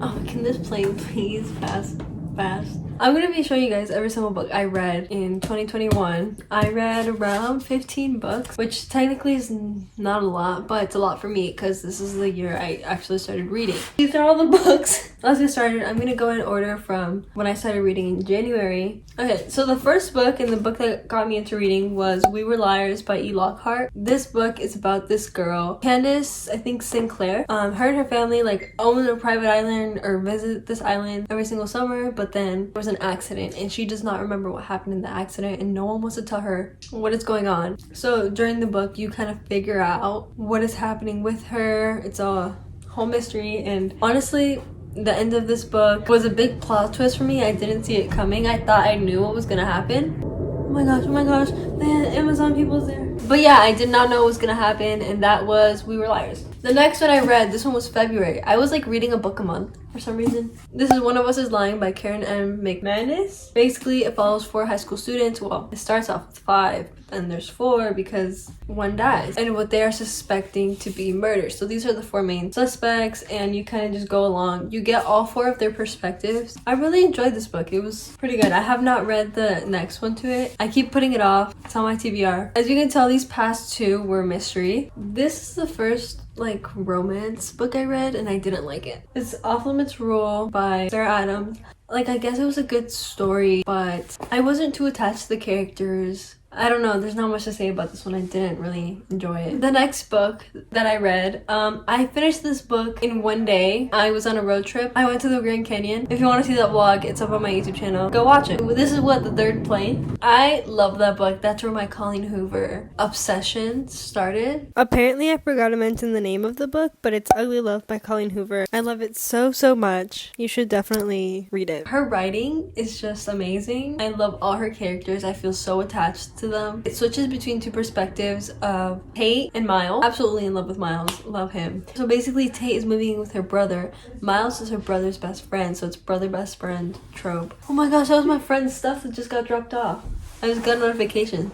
Oh, can this plane please pass fast? I'm gonna be showing you guys every single book I read in 2021. I read around 15 books, which technically is not a lot, but it's a lot for me because this is the year I actually started reading. These are all the books. Let's get started. I'm gonna go in order from when I started reading in January. Okay, so the first book and the book that got me into reading was We Were Liars by Lockhart. This book is about this girl, Candace, I think Sinclair. Her and her family like own a private island or visit this island every single summer, but then there was an accident and she does not remember what happened in the accident and no one wants to tell her what is going on. So during the book you kind of figure out what is happening with her. It's a whole mystery, and honestly the end of this book was a big plot twist for me. I didn't see it coming. I thought I knew what was gonna happen. Oh my gosh, the Amazon people's there. But yeah, I did not know what was gonna happen, and that was We Were Liars. The next one I read, this one was February. I was like reading a book a month for some reason. This is One of Us is Lying by Karen M. McManus. Basically, it follows 4 high school students. Well, it starts off with 5, but then there's 4 because one dies. And what they are suspecting to be murder. So these are the 4 main suspects, and you kind of just go along. You get all 4 of their perspectives. I really enjoyed this book. It was pretty good. I have not read the next one to it. I keep putting it off. It's on my TBR. As you can tell, these past 2 were mystery. This is the first like romance book I read and I didn't like it. It's Off Limits Rule by Sarah Adams. Like, I guess it was a good story, but I wasn't too attached to the characters. I don't know, there's not much to say about this one. I didn't really enjoy it. The next book that I read, I finished this book in one day. I was on a road trip. I went to the Grand Canyon. If you want to see that vlog, it's up on my YouTube channel. Go watch it. This is what the 3rd plane. I love that book. That's where my Colleen Hoover obsession started. Apparently I forgot to mention the name of the book, but it's Ugly Love by Colleen Hoover. I love it so much. You should definitely read it. Her writing is just amazing. I love all her characters. I feel so attached to them. It switches between 2 perspectives of Tate and Miles. Absolutely in love with Miles. Love him. So basically Tate is moving in with her brother. Miles is her brother's best friend, so it's brother best friend trope. Oh my gosh, that was my friend's stuff that just got dropped off. I just got a notification.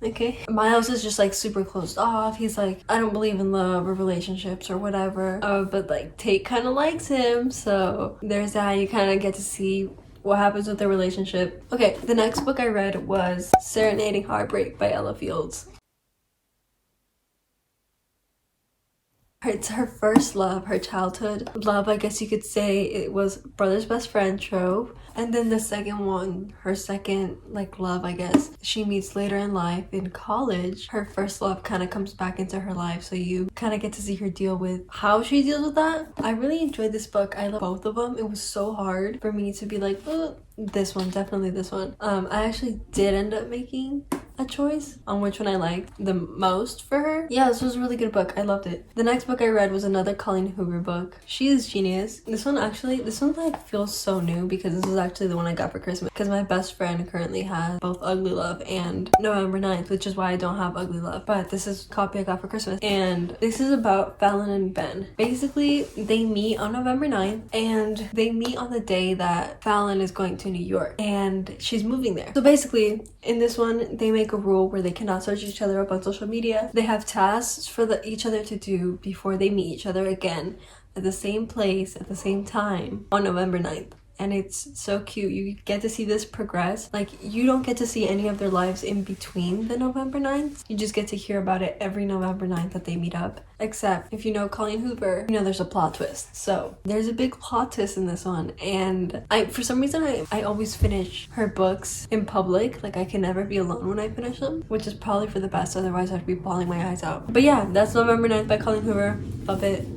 Okay. Miles is just like super closed off. He's like, I don't believe in love or relationships or whatever. But like Tate kind of likes him, so there's that. You kind of get to see what happens with their relationship. Okay, the next book I read was Serenading Heartbreak by Elle. It's her first love, her childhood love, I guess you could say. It was brother's best friend trope. And then the second one, her second like love, I guess, she meets later in life in college. Her first love kind of comes back into her life, so you kind of get to see her deal with how she deals with that. I really enjoyed this book. I love both of them. It was so hard for me to be like, oh, this one, definitely this one. I actually did end up making a choice on which one I liked the most for her. Yeah, this was a really good book. I loved it. The next book I read was another Colleen Hoover book. She is genius. This one like feels so new because this is actually the one I got for Christmas, because my best friend currently has both Ugly Love and November 9th, which is why I don't have Ugly Love, but this is a copy I got for Christmas. And this is about Fallon and Ben. Basically, they meet on November 9th and they meet on the day that Fallon is going to New York and she's moving there. So basically, in this one, they make a rule where they cannot search each other up on social media. They have tasks for each other to do before they meet each other again at the same place at the same time on November 9th. And it's so cute. You get to see this progress. Like, you don't get to see any of their lives in between the November 9th. You just get to hear about it every November 9th that they meet up. Except if you know Colleen Hoover, you know there's a plot twist. So there's a big plot twist in this one. And for some reason, I always finish her books in public. Like, I can never be alone when I finish them, which is probably for the best. Otherwise, I'd be bawling my eyes out. But yeah, that's November 9th by Colleen Hoover. Love it.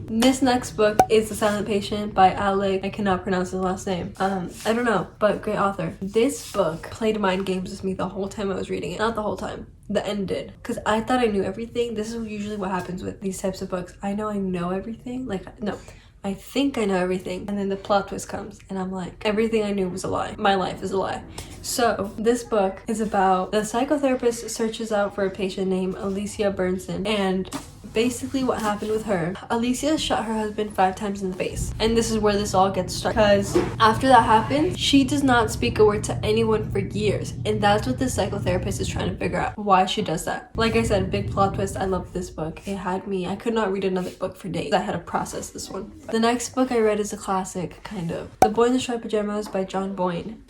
This next book is The Silent Patient by Elle. I cannot pronounce his last name. I don't know, but great author. This book played mind games with me the whole time I was reading it. Not the whole time. The end did. Because I thought I knew everything. This is usually what happens with these types of books. I know everything. Like, no. I think I know everything, and then the plot twist comes and I'm like, everything I knew was a lie. My life is a lie. So this book is about the psychotherapist searches out for a patient named Alicia Bernson, and basically what happened with her. Alicia shot her husband 5 times in the face. And this is where this all gets started. Because after that happens, she does not speak a word to anyone for years. And that's what the psychotherapist is trying to figure out, why she does that. Like I said, big plot twist. I love this book. It had me, I could not read another book for days. I had to process this one. The next book I read is a classic, kind of. The Boy in the Striped Pajamas by John Boyne.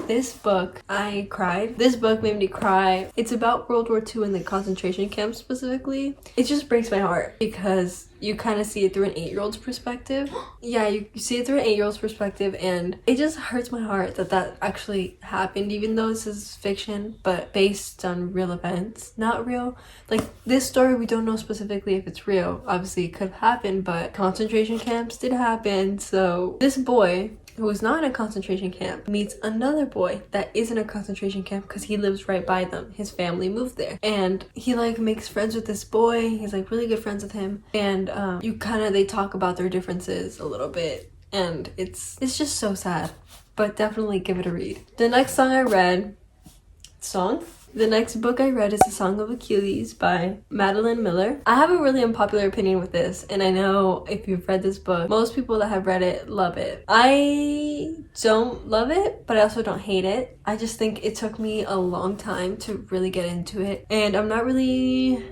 This book, I cried. This book made me cry. It's about World War II and the concentration camps specifically. It just breaks my heart because you kind of see it through an 8-year-old's perspective. Yeah, you see it through an 8-year-old's perspective, and it just hurts my heart that that actually happened, even though this is fiction, but based on real events. Not real. Like, this story, we don't know specifically if it's real. Obviously, it could have happened, but concentration camps did happen. So this boy, who is not in a concentration camp, meets another boy that is in a concentration camp because he lives right by them. His family moved there, and he like makes friends with this boy. He's like really good friends with him, and they talk about their differences a little bit, and it's just so sad. But definitely give it a read. The next book I read is The Song of Achilles by Madeline Miller. I have a really unpopular opinion with this, and I know if you've read this book, most people that have read it love it. I don't love it, but I also don't hate it. I just think it took me a long time to really get into it, and I'm not really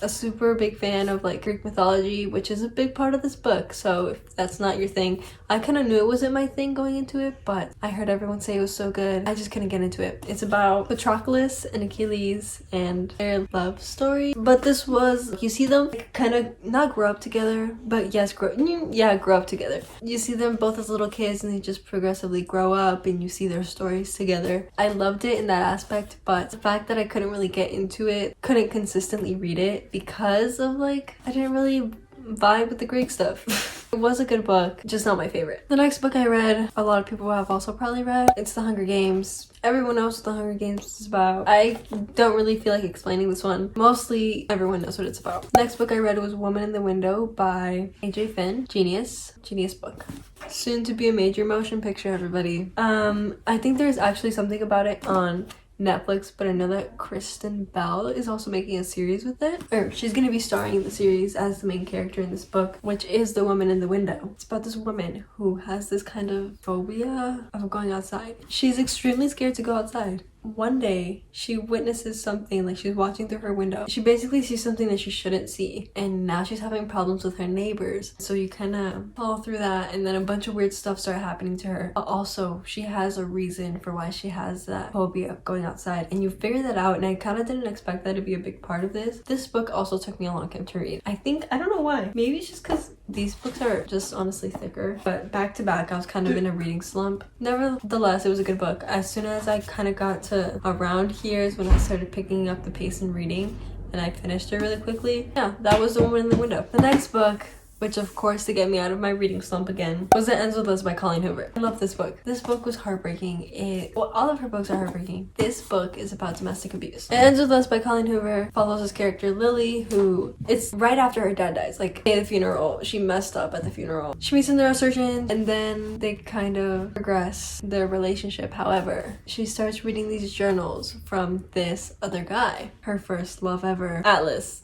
a super big fan of like Greek mythology, which is a big part of this book. So if that's not your thing, I kind of knew it wasn't my thing going into it, but I heard everyone say it was so good. I just couldn't get into it. It's about Patroclus and Achilles and their love story. But this was, you see them kind of not grow up together, but yes, grow up together. You see them both as little kids, and they just progressively grow up, and you see their stories together. I loved it in that aspect, but the fact that I couldn't really get into it, couldn't consistently read it, because of like, I didn't really vibe with the Greek stuff. It was a good book, just not my favorite. The next book I read, a lot of people have also probably read. It's The Hunger Games. Everyone knows what The Hunger Games is about. I don't really feel like explaining this one. Mostly everyone knows what it's about. Next book I read was Woman in the Window by AJ Finn. Genius book. Soon to be a major motion picture, everybody. I think there's actually something about it on Netflix, but I know that Kristen Bell is also making a series with it, or she's gonna be starring in the series as the main character in this book, which is The Woman in the Window. It's about this woman who has this kind of phobia of going outside. She's extremely scared to go outside. One day she witnesses something, like she's watching through her window. She basically sees something that she shouldn't see, and now she's having problems with her neighbors. So you kind of follow through that, and then a bunch of weird stuff start happening to her. Also, she has a reason for why she has that phobia of going outside, and you figure that out, and I kind of didn't expect that to be a big part of this. This book also took me a long time to read. I don't know why. Maybe it's just because these books are just honestly thicker, but back to back I was kind of in a reading slump. Nevertheless, it was a good book. As soon as I kind of got to around here is when I started picking up the pace and reading, and I finished it really quickly. Yeah, that was The Woman in the Window. The next book, which of course to get me out of my reading slump again, was It Ends With Us by Colleen Hoover. I love this book. This book was heartbreaking. All of her books are heartbreaking. This book is about domestic abuse. It Ends With Us by Colleen Hoover follows this character Lily, who it's right after her dad dies. Like at the funeral, she messed up at the funeral. She meets a neurosurgeon, and then they kind of progress their relationship. However, she starts reading these journals from this other guy, her first love ever, Atlas.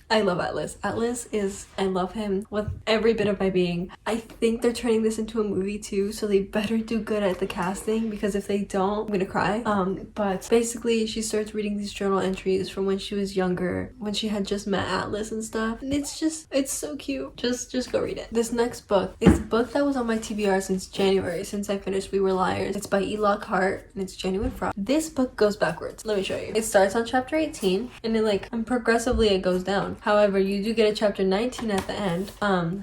I love Atlas. I love him with every bit of my being. I think they're turning this into a movie too, so they better do good at the casting, because if they don't, I'm gonna cry. But basically she starts reading these journal entries from when she was younger, when she had just met Atlas and stuff, and it's so cute. Just go read it. This next book is a book that was on my TBR since January, since I finished We Were Liars. It's by Lockhart, and it's Genuine Fraud. This book goes backwards. Let me show you. It starts on chapter 18, and progressively it goes down. However, you do get a chapter 19 at the end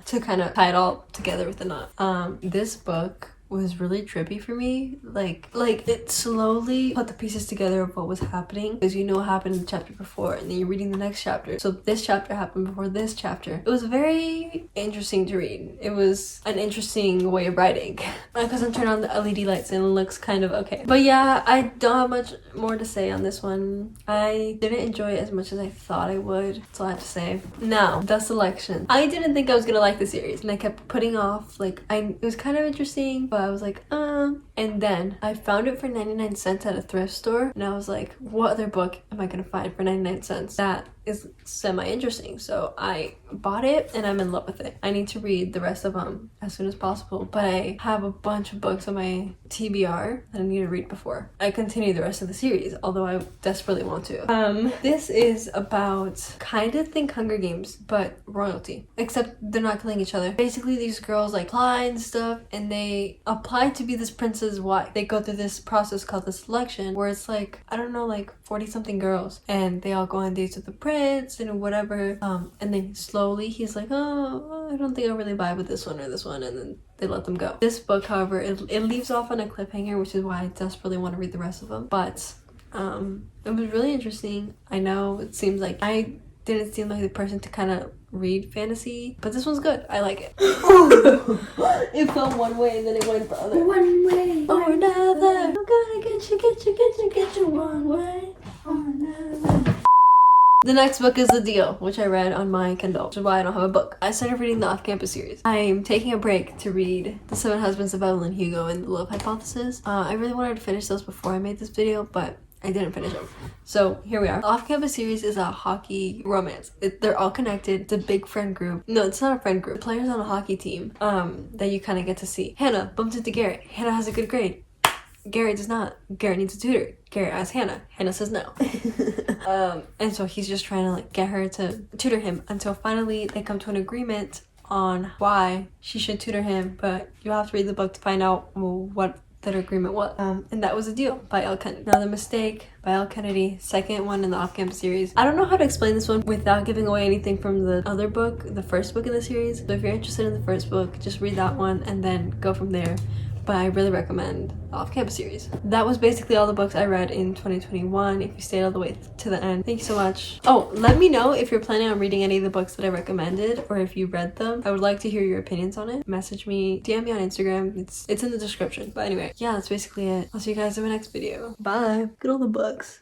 to kind of tie it all together with a knot. This book was really trippy for me. Like it slowly put the pieces together of what was happening, because you know what happened in the chapter before, and then you're reading the next chapter, so this chapter happened before this chapter. It was very interesting to read. It was an interesting way of writing. My cousin turned on the LED lights and it looks kind of okay, but yeah, I don't have much more to say on this one. I didn't enjoy it as much as I thought I would. That's all I have to say. Now, the selection. I didn't think I was gonna like the series, and I kept putting off, it was kind of interesting, but I was like, and then I found it for 99 cents at a thrift store, and I was like, what other book am I gonna find for 99 cents that is semi-interesting, so I bought it and I'm in love with it. I need to read the rest of them as soon as possible, but I have a bunch of books on my TBR that I need to read before I continue the rest of the series, although I desperately want to. This is about kind of think Hunger Games, but royalty, except they're not killing each other. Basically, these girls like apply and stuff, and they apply to be this prince's wife. They go through this process called the selection, where it's like, I don't know, like 40 something girls, and they all go on dates with the prince and whatever, and then slowly he's like, oh, I don't think I really vibe with this one or this one, and then they let them go. This book, however, it leaves off on a cliffhanger, which is why I desperately want to read the rest of them, but it was really interesting. I know it seems like I didn't seem like the person to kind of read fantasy, but this one's good. I like it. It felt one way and then it went the other. One way or another. I'm gonna get you one way or another. The next book is The Deal, which I read on my Kindle, which is why I don't have a book. I started reading the Off-Campus series. I'm taking a break to read The 7 Husbands of Evelyn Hugo and The Love Hypothesis. I really wanted to finish those before I made this video, but I didn't finish them. So here we are. The Off-Campus series is a hockey romance. They're all connected. It's a big friend group. No, it's not a friend group. Players on a hockey team that you kind of get to see. Hannah bumps into Garrett. Hannah has a good grade. Garrett does not. Garrett needs a tutor. Garrett asks Hannah. Hannah says no. And so he's just trying to like get her to tutor him until finally they come to an agreement on why she should tutor him, but you have to read the book to find out what that agreement was. And that was The Deal by Elle Kennedy. Another Mistake by Elle Kennedy, second one in the Off-Campus series. I don't know how to explain this one without giving away anything from the other book, the first book in the series. So if you're interested in the first book, just read that one and then go from there. But I really recommend the Off-Campus series. That was basically all the books I read in 2021. If you stayed all the way to the end, thank you so much. Oh, let me know if you're planning on reading any of the books that I recommended or if you read them. I would like to hear your opinions on it. Message me, DM me on Instagram. It's in the description. But anyway, yeah, that's basically it. I'll see you guys in my next video. Bye. Get all the books.